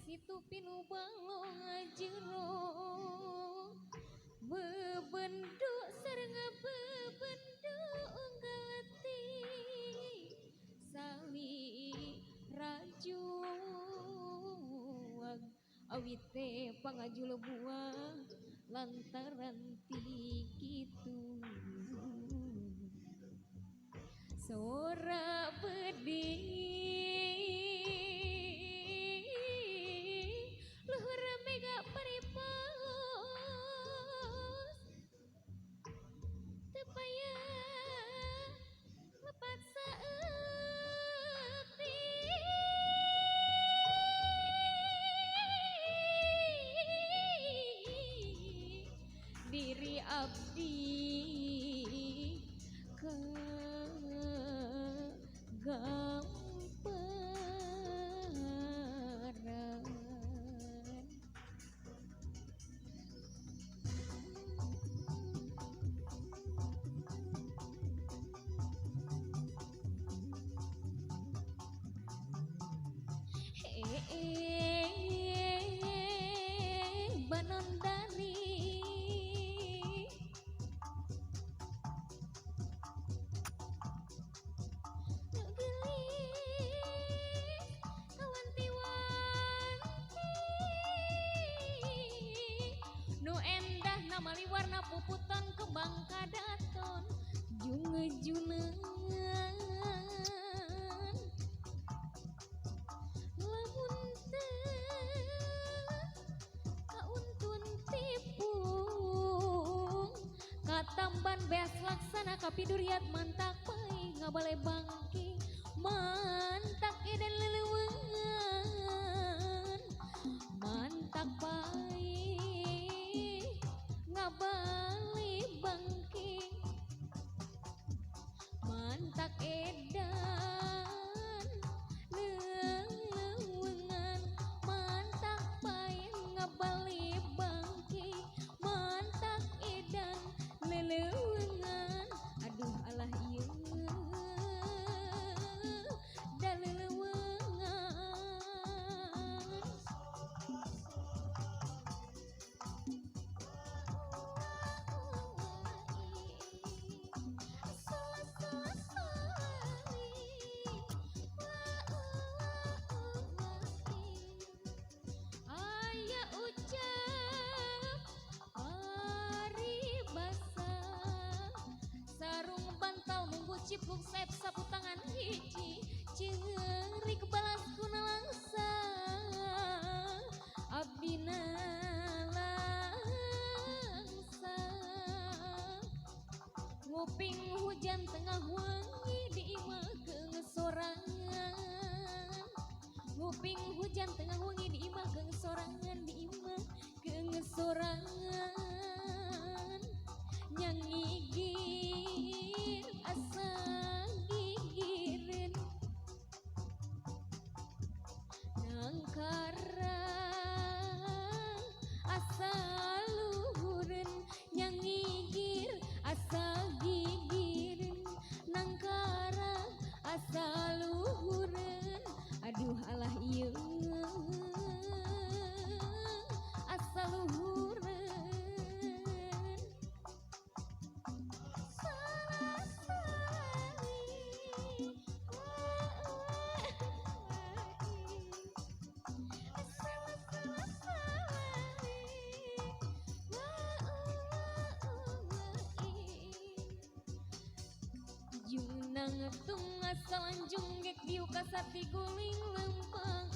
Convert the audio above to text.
situ pinu balong jero bebenduk sareng bebenduk galati sali rajuang awit teh pangajul buah lantaran ti kitu sora beding luhur mega paripos teu payah lepat saeutik diri abdi kegamperan banondari nu endah namali warna puputan kembang kadaton jungejunan lamun teu kauntun tipung katamban beas laksana kapiduriat mantak pai ngabale bangki mantak edan leuleungan mantak pai ngabali bangki mantak edan leuleungan mantak pai ngabali bangki mantak edan leuleungan aduh alah ieu da leuleungan aya ucap paribasa sarung bantal munggu cipung sayap sapu tangan hiji ceurik balas kuna langsa abdina langsa nguping hujan tengah wangi di imah kengsorangan nguping hujan tengah wangi di imah kengsorangan di imah kengsorangan nyangigir asa gigireun nangkarang asa luhureun nyangigir asa gigireun nangkarang asa luhureun aduh alah ieu asa luhureun Junang tung asal junggek diu kasati guling lempeng